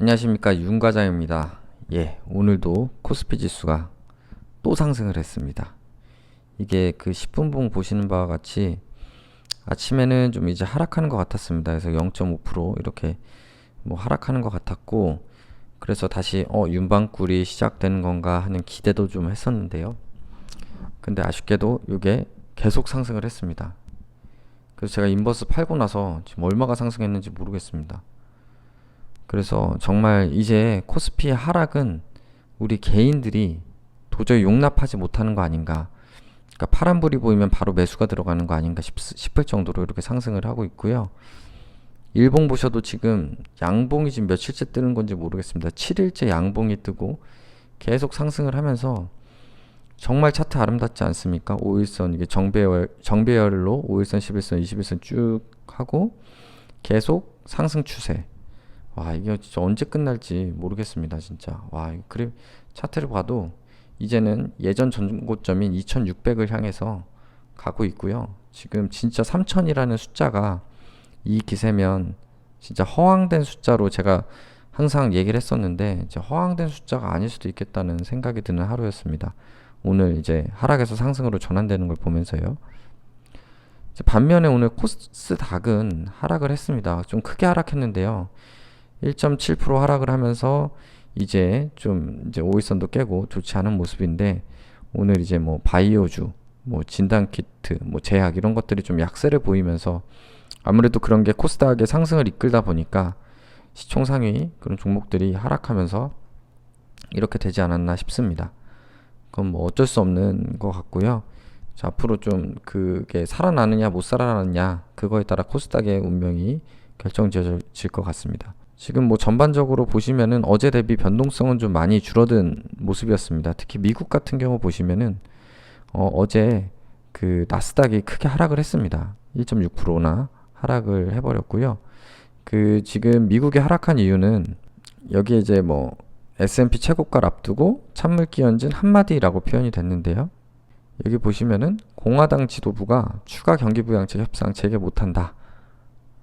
안녕하십니까, 윤 과장입니다. 오늘도 코스피 지수가 또 상승을 했습니다. 이게 그 10분봉 보시는 바와 같이 아침에는 좀 이제 하락하는 것 같았습니다. 그래서 0.5% 이렇게 뭐 하락하는 것 같았고, 그래서 다시 윤방꿀이 시작되는 건가 하는 기대도 좀 했었는데요. 근데 아쉽게도 이게 계속 상승을 했습니다. 그래서 제가 인버스 팔고 나서 지금 얼마가 상승했는지 모르겠습니다. 그래서 정말 이제 코스피의 하락은 우리 개인들이 도저히 용납하지 못하는 거 아닌가. 그러니까 파란불이 보이면 바로 매수가 들어가는 거 아닌가 싶을 정도로 이렇게 상승을 하고 있고요. 일봉 보셔도 지금 양봉이 지금 며칠째 뜨는 건지 모르겠습니다. 7일째 양봉이 뜨고 계속 상승을 하면서 정말 차트 아름답지 않습니까? 5일선 이게 정배열로 5일선, 11선, 21선 쭉 하고 계속 상승 추세. 와, 이게 진짜 언제 끝날지 모르겠습니다, 진짜. 와, 그래 차트를 봐도 이제는 예전 전고점인 2600을 향해서 가고 있고요. 지금 진짜 3000이라는 숫자가 이 기세면 진짜 허황된 숫자로 제가 항상 얘기를 했었는데 이제 허황된 숫자가 아닐 수도 있겠다는 생각이 드는 하루였습니다. 오늘 이제 하락에서 상승으로 전환되는 걸 보면서요. 이제 반면에 오늘 코스닥은 하락을 했습니다. 좀 크게 하락했는데요. 1.7% 하락을 하면서 이제 좀 이제 5일선도 깨고 좋지 않은 모습인데, 오늘 이제 뭐 바이오주, 뭐 진단키트, 뭐 제약 이런 것들이 좀 약세를 보이면서 아무래도 그런 게 코스닥의 상승을 이끌다 보니까 시총 상위 그런 종목들이 하락하면서 이렇게 되지 않았나 싶습니다. 그건 뭐 어쩔 수 없는 것 같고요. 자, 앞으로 좀 그게 살아나느냐 못 살아나느냐 그거에 따라 코스닥의 운명이 결정지어질 것 같습니다. 지금 뭐 전반적으로 보시면은 어제 대비 변동성은 좀 많이 줄어든 모습이었습니다. 특히 미국 같은 경우 보시면은 어제 그 나스닥이 크게 하락을 했습니다. 1.6%나 하락을 해버렸고요. 그 지금 미국이 하락한 이유는 여기에 이제 뭐 S&P 최고가를 앞두고 찬물기 얹은 한마디라고 표현이 됐는데요. 여기 보시면은 공화당 지도부가 추가 경기부양책 협상 재개 못한다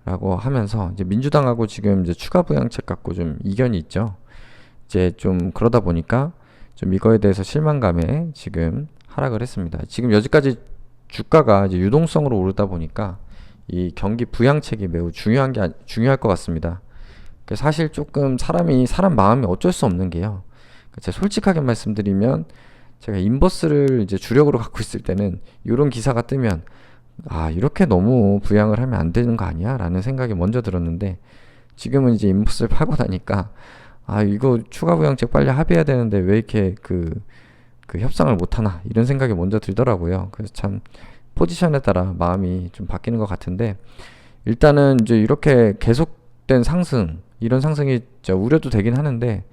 라고 하면서 이제 민주당하고 지금 이제 추가 부양책 갖고 좀 이견이 있죠. 이제 좀 그러다 보니까 좀 이거에 대해서 실망감에 지금 하락을 했습니다. 지금 여기까지 주가가 이제 유동성으로 오르다 보니까 이 경기 부양책이 매우 중요할 것 같습니다. 사실 조금 사람 마음이 어쩔 수 없는 게요. 제가 솔직하게 말씀드리면 제가 인버스를 이제 주력으로 갖고 있을 때는 이런 기사가 뜨면 이렇게 너무 부양을 하면 안 되는 거 아니야? 라는 생각이 먼저 들었는데, 지금은 이제 인버스를 팔고 나니까 이거 추가 부양책 빨리 합의해야 되는데 왜 이렇게 그 협상을 못 하나? 이런 생각이 먼저 들더라고요. 그래서 참 포지션에 따라 마음이 좀 바뀌는 것 같은데, 일단은 이제 이렇게 계속된 상승, 이런 상승이 우려도 되긴 하는데,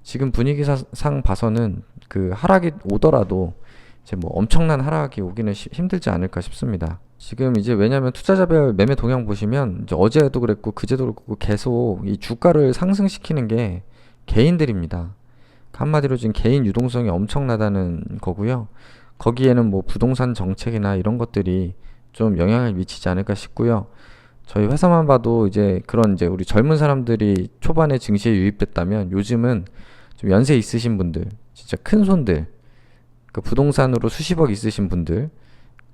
지금 분위기상 봐서는 그 하락이 오더라도 이제 뭐 엄청난 하락이 오기는 힘들지 않을까 싶습니다. 지금 이제 왜냐면 투자자별 매매 동향 보시면 이제 어제도 그랬고 그제도 그랬고 계속 이 주가를 상승시키는 게 개인들입니다. 한마디로 지금 개인 유동성이 엄청나다는 거고요. 거기에는 뭐 부동산 정책이나 이런 것들이 좀 영향을 미치지 않을까 싶고요. 저희 회사만 봐도 이제 그런 이제 우리 젊은 사람들이 초반에 증시에 유입됐다면 요즘은 좀 연세 있으신 분들, 진짜 큰 손들, 그 부동산으로 수십억 있으신 분들,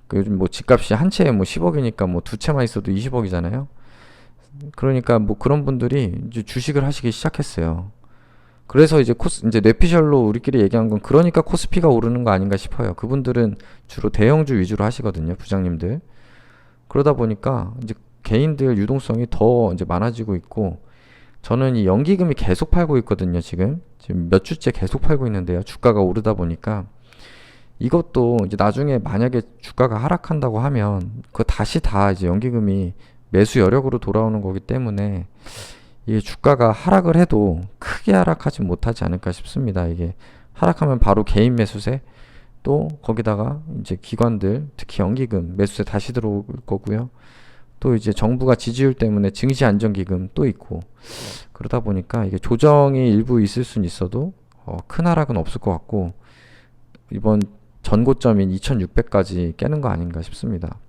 그 요즘 뭐 집값이 한 채에 뭐 10억이니까 뭐 두 채만 있어도 20억이잖아요. 그러니까 뭐 그런 분들이 이제 주식을 하시기 시작했어요. 그래서 이제 뇌피셜로 우리끼리 얘기한 건 그러니까 코스피가 오르는 거 아닌가 싶어요. 그분들은 주로 대형주 위주로 하시거든요, 부장님들. 그러다 보니까 이제 개인들 유동성이 더 이제 많아지고 있고, 저는 이 연기금이 계속 팔고 있거든요, 지금 몇 주째 계속 팔고 있는데요. 주가가 오르다 보니까 이것도 이제 나중에 만약에 주가가 하락한다고 하면 그 다시 다 이제 연기금이 매수 여력으로 돌아오는 거기 때문에 이게 주가가 하락을 해도 크게 하락하지 못하지 않을까 싶습니다. 이게 하락하면 바로 개인 매수세, 또 거기다가 이제 기관들 특히 연기금 매수세 다시 들어올 거고요. 또 이제 정부가 지지율 때문에 증시 안정기금 또 있고, 그러다 보니까 이게 조정이 일부 있을 수는 있어도 큰 하락은 없을 것 같고, 이번 전고점인 2600까지 깨는 거 아닌가 싶습니다.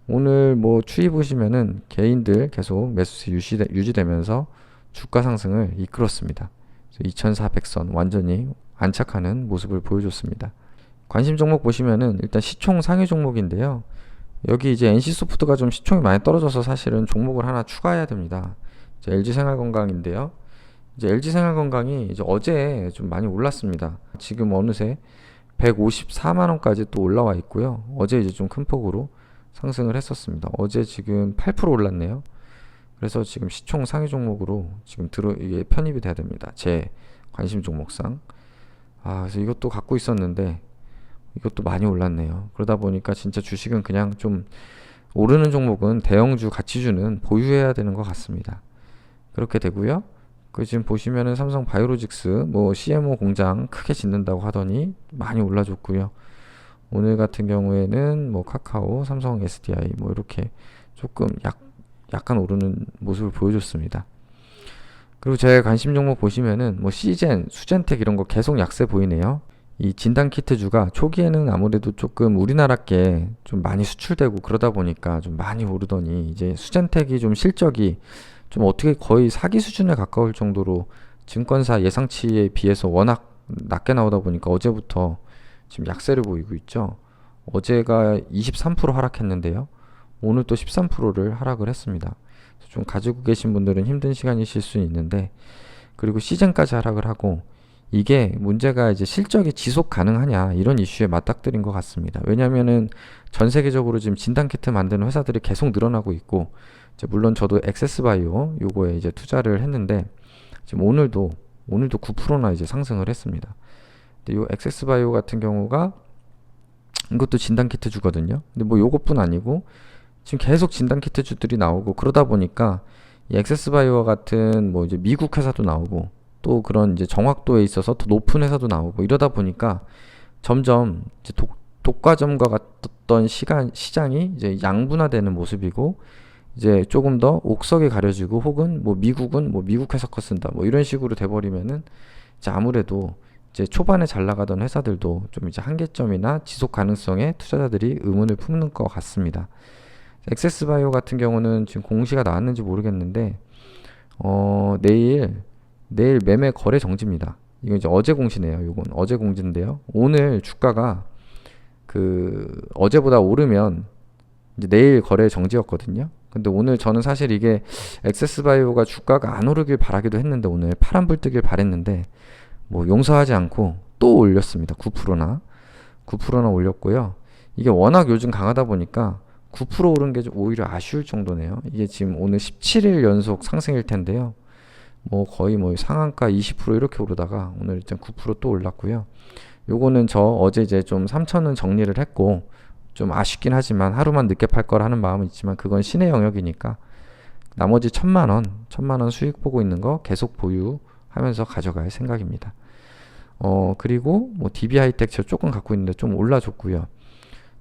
오늘 뭐 추이 보시면은 개인들 계속 매수세 유지되면서 주가 상승을 이끌었습니다. 2400선 완전히 안착하는 모습을 보여줬습니다. 관심 종목 보시면은 일단 시총 상위 종목인데요. 여기 이제 NC소프트가 좀 시총이 많이 떨어져서 사실은 종목을 하나 추가해야 됩니다. 이제 LG생활건강인데요. 이제 LG생활건강이 이제 어제 좀 많이 올랐습니다. 지금 어느새 154만 원까지 또 올라와 있고요. 어제 이제 좀 큰 폭으로 상승을 했었습니다. 어제 지금 8% 올랐네요. 그래서 지금 시총 상위 종목으로 지금 이게 편입이 돼야 됩니다. 제 관심 종목상. 그래서 이것도 갖고 있었는데 이것도 많이 올랐네요. 그러다 보니까 진짜 주식은 그냥 좀 오르는 종목은 대형주, 가치주는 보유해야 되는 것 같습니다. 그렇게 되고요. 지금 보시면은 삼성 바이오로직스 CMO 공장 크게 짓는다고 하더니 많이 올라줬고요. 오늘 같은 경우에는 카카오, 삼성 SDI 이렇게 조금 약간 오르는 모습을 보여줬습니다. 그리고 제 관심 종목 보시면은 시젠, 수젠텍 이런 거 계속 약세 보이네요. 이 진단키트주가 초기에는 아무래도 조금 우리나라께 좀 많이 수출되고 그러다 보니까 좀 많이 오르더니 이제 수젠텍이 좀 실적이 좀 어떻게 거의 사기 수준에 가까울 정도로 증권사 예상치에 비해서 워낙 낮게 나오다 보니까 어제부터 지금 약세를 보이고 있죠. 어제가 23% 하락했는데요. 오늘 또 13%를 하락을 했습니다. 좀 가지고 계신 분들은 힘든 시간이실 수 있는데, 그리고 시즌까지 하락을 하고, 이게 문제가 이제 실적이 지속 가능하냐 이런 이슈에 맞닥뜨린 것 같습니다. 왜냐면은 전 세계적으로 지금 진단키트 만드는 회사들이 계속 늘어나고 있고, 이제 물론 저도 액세스바이오 요거에 이제 투자를 했는데 지금 오늘도 9%나 이제 상승을 했습니다. 근데 요 액세스바이오 같은 경우가 이것도 진단키트 주거든요. 근데 요것뿐 아니고 지금 계속 진단키트주들이 나오고 그러다 보니까 이 액세스바이오와 같은 이제 미국 회사도 나오고 또 그런 이제 정확도에 있어서 더 높은 회사도 나오고 이러다 보니까 점점 이제 독과점과 같던 시장이 이제 양분화되는 모습이고 이제 조금 더 옥석이 가려지고 혹은 미국은 미국 회사 거 쓴다 이런 식으로 돼버리면은 이제 아무래도 이제 초반에 잘 나가던 회사들도 좀 이제 한계점이나 지속 가능성에 투자자들이 의문을 품는 것 같습니다. 액세스바이오 같은 경우는 지금 공시가 나왔는지 모르겠는데 내일 매매 거래 정지입니다. 이거 이제 어제 공시네요. 요건 어제 공지인데요. 오늘 주가가 어제보다 오르면 이제 내일 거래 정지였거든요. 근데 오늘 저는 사실 이게 액세스바이오가 주가가 안 오르길 바라기도 했는데 오늘 파란불 뜨길 바랬는데 용서하지 않고 또 올렸습니다. 9%나 올렸고요. 이게 워낙 요즘 강하다 보니까 9% 오른 게 오히려 아쉬울 정도네요. 이게 지금 오늘 17일 연속 상승일 텐데요. 거의 상한가 20% 이렇게 오르다가 오늘 일단 9% 또 올랐고요. 요거는 저 어제 이제 좀 3천원 정리를 했고 좀 아쉽긴 하지만 하루만 늦게 팔 거라 하는 마음은 있지만 그건 신의 영역이니까 나머지 1,000만원 수익 보고 있는 거 계속 보유하면서 가져갈 생각입니다. 그리고 DB하이텍 저 조금 갖고 있는데 좀 올라줬고요.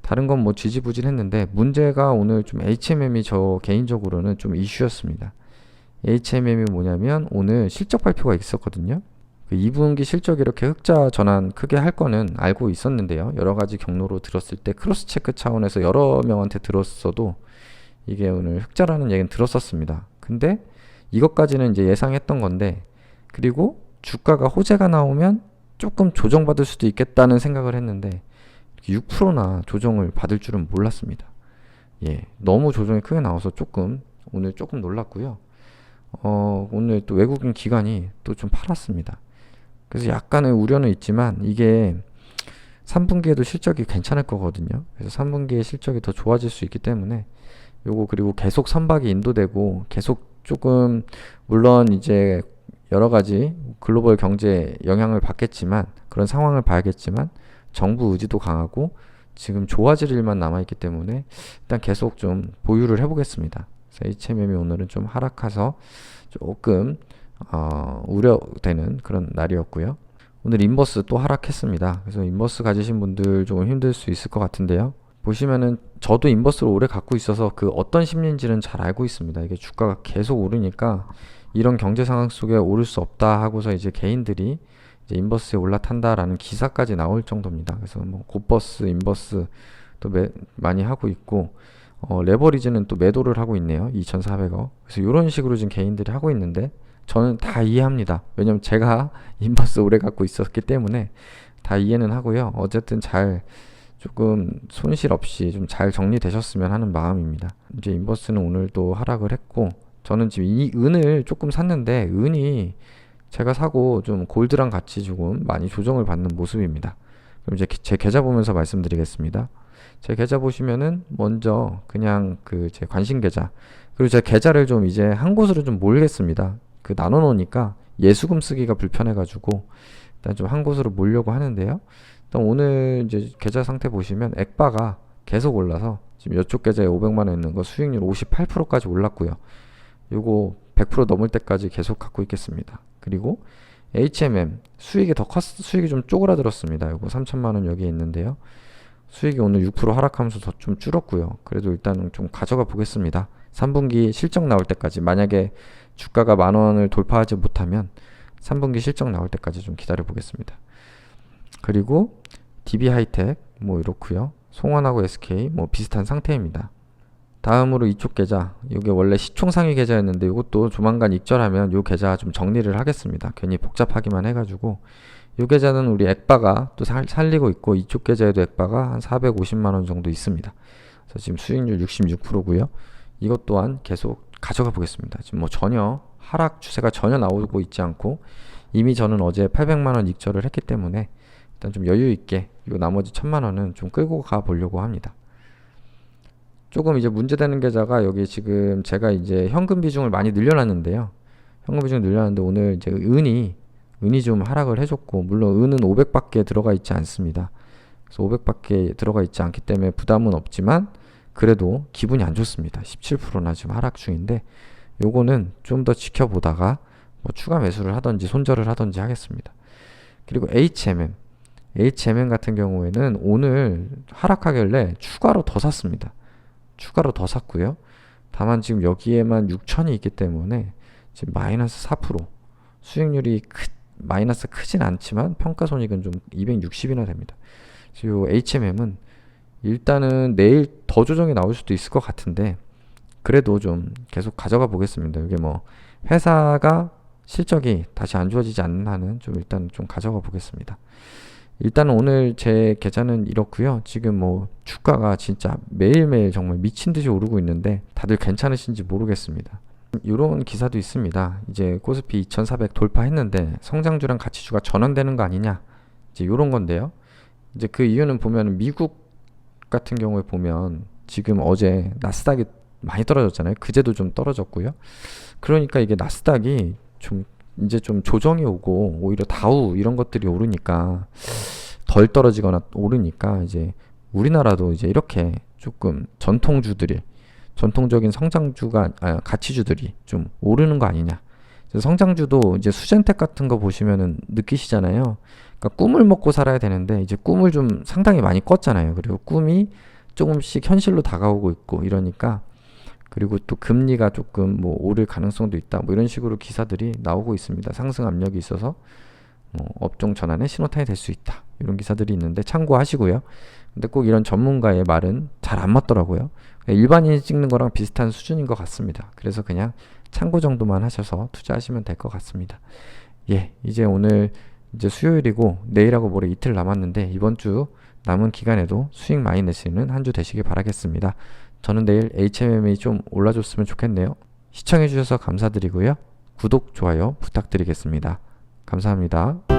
다른 건 지지부진했는데 문제가 오늘 좀 HMM이 저 개인적으로는 좀 이슈였습니다. HMM이 뭐냐면 오늘 실적 발표가 있었거든요. 2분기 실적 이렇게 흑자 전환 크게 할 거는 알고 있었는데요. 여러 가지 경로로 들었을 때 크로스 체크 차원에서 여러 명한테 들었어도 이게 오늘 흑자라는 얘기는 들었었습니다. 근데 이것까지는 이제 예상했던 건데 그리고 주가가 호재가 나오면 조금 조정받을 수도 있겠다는 생각을 했는데 6%나 조정을 받을 줄은 몰랐습니다. 너무 조정이 크게 나와서 오늘 조금 놀랐고요. 오늘 또 외국인 기관이 또 좀 팔았습니다. 그래서 약간의 우려는 있지만 이게 3분기에도 실적이 괜찮을 거거든요. 그래서 3분기에 실적이 더 좋아질 수 있기 때문에 요거 그리고 계속 선박이 인도되고 계속 조금 물론 이제 여러 가지 글로벌 경제에 영향을 받겠지만 그런 상황을 봐야겠지만 정부 의지도 강하고 지금 좋아질 일만 남아있기 때문에 일단 계속 좀 보유를 해보겠습니다. HMM이 오늘은 좀 하락해서 조금 우려되는 그런 날이었고요. 오늘 인버스 또 하락했습니다. 그래서 인버스 가지신 분들 조금 힘들 수 있을 것 같은데요. 보시면은 저도 인버스를 오래 갖고 있어서 그 어떤 심리인지는 잘 알고 있습니다. 이게 주가가 계속 오르니까 이런 경제 상황 속에 오를 수 없다 하고서 이제 개인들이 이제 인버스에 올라탄다라는 기사까지 나올 정도입니다. 그래서 곧버스, 인버스 또 많이 하고 있고 레버리지는 또 매도를 하고 있네요. 2,400억. 그래서 이런 식으로 지금 개인들이 하고 있는데 저는 다 이해합니다. 왜냐면 제가 인버스 오래 갖고 있었기 때문에 다 이해는 하고요. 어쨌든 잘 조금 손실 없이 좀 잘 정리되셨으면 하는 마음입니다. 이제 인버스는 오늘도 하락을 했고, 저는 지금 이 은을 조금 샀는데 은이 제가 사고 좀 골드랑 같이 조금 많이 조정을 받는 모습입니다. 그럼 이제 제 계좌 보면서 말씀드리겠습니다. 제 계좌 보시면은 먼저 그냥 그 제 관심 계좌, 그리고 제 계좌를 좀 이제 한 곳으로 좀 몰겠습니다. 그 나눠 놓으니까 예수금 쓰기가 불편해가지고 일단 좀 한 곳으로 몰려고 하는데요. 일단 오늘 이제 계좌 상태 보시면 액바가 계속 올라서 지금 이쪽 계좌에 500만 원 있는 거 수익률 58%까지 올랐고요. 요거 100% 넘을 때까지 계속 갖고 있겠습니다. 그리고 HMM 수익이 수익이 좀 쪼그라들었습니다. 요거 3천만 원 여기에 있는데요. 수익이 오늘 6% 하락하면서 더 좀 줄었고요. 그래도 일단 좀 가져가 보겠습니다. 3분기 실적 나올 때까지, 만약에 주가가 10,000원을 돌파하지 못하면 3분기 실적 나올 때까지 좀 기다려 보겠습니다. 그리고 DB하이텍 뭐 이렇고요. 송원하고 SK 뭐 비슷한 상태입니다. 다음으로 이쪽 계좌, 이게 원래 시총상위 계좌였는데 이것도 조만간 익절하면 이 계좌 좀 정리를 하겠습니다. 괜히 복잡하기만 해가지고. 이 계좌는 우리 액바가 또 살리고 있고, 이쪽 계좌에도 액바가 한 450만 원 정도 있습니다. 그래서 지금 수익률 66%고요. 이것 또한 계속 가져가 보겠습니다. 지금 뭐 전혀 하락 추세가 전혀 나오고 있지 않고, 이미 저는 어제 800만 원 익절을 했기 때문에 일단 좀 여유 있게 이 나머지 1000만 원은 좀 끌고 가 보려고 합니다. 조금 이제 문제되는 계좌가 여기 지금 제가 이제 현금 비중을 많이 늘려놨는데요. 현금 비중을 늘려놨는데 오늘 이제 은이 좀 하락을 해줬고, 물론 은은 500밖에 들어가 있지 않습니다. 그래서 500밖에 들어가 있지 않기 때문에 부담은 없지만 그래도 기분이 안 좋습니다. 17%나 지금 하락 중인데, 요거는 좀 더 지켜보다가 뭐 추가 매수를 하든지 손절을 하든지 하겠습니다. 그리고 HMM 같은 경우에는 오늘 하락하길래 추가로 더 샀습니다. 추가로 더 샀고요. 다만 지금 여기에만 6천이 있기 때문에 지금 마이너스 4%, 수익률이 마이너스 크진 않지만 평가손익은 좀 260이나 됩니다. 지금 HMM은 일단은 내일 더 조정이 나올 수도 있을 것 같은데 그래도 좀 계속 가져가 보겠습니다. 이게 뭐 회사가 실적이 다시 안 좋아지지 않는 한은 좀 일단 좀 가져가 보겠습니다. 일단은 오늘 제 계좌는 이렇고요. 지금 뭐 주가가 진짜 매일매일 정말 미친 듯이 오르고 있는데 다들 괜찮으신지 모르겠습니다. 이런 기사도 있습니다. 이제 코스피 2400 돌파했는데 성장주랑 가치주가 전환되는 거 아니냐, 이제 이런 건데요. 이제 그 이유는 보면 미국 같은 경우에 보면 지금 어제 나스닥이 많이 떨어졌잖아요. 그제도 좀 떨어졌고요. 그러니까 이게 나스닥이 좀 이제 좀 조정이 오고 오히려 다우 이런 것들이 오르니까 덜 떨어지거나 오르니까 이제 우리나라도 이제 이렇게 조금 전통적인 성장주가 가치주들이 좀 오르는 거 아니냐. 성장주도 이제 수젠텍 같은 거 보시면은 느끼시잖아요. 그러니까 꿈을 먹고 살아야 되는데 이제 꿈을 좀 상당히 많이 꿨잖아요. 그리고 꿈이 조금씩 현실로 다가오고 있고 이러니까, 그리고 또 금리가 조금 뭐 오를 가능성도 있다, 뭐 이런 식으로 기사들이 나오고 있습니다. 상승 압력이 있어서 뭐 업종 전환의 신호탄이 될 수 있다, 이런 기사들이 있는데 참고하시고요. 근데 꼭 이런 전문가의 말은 잘 안 맞더라고요. 일반인이 찍는 거랑 비슷한 수준인 것 같습니다. 그래서 그냥 참고 정도만 하셔서 투자하시면 될 것 같습니다. 예, 이제 오늘 이제 수요일이고 내일하고 모레 이틀 남았는데 이번 주 남은 기간에도 수익 많이 내시는 한 주 되시길 바라겠습니다. 저는 내일 HMM이 좀 올라줬으면 좋겠네요. 시청해주셔서 감사드리고요. 구독, 좋아요 부탁드리겠습니다. 감사합니다.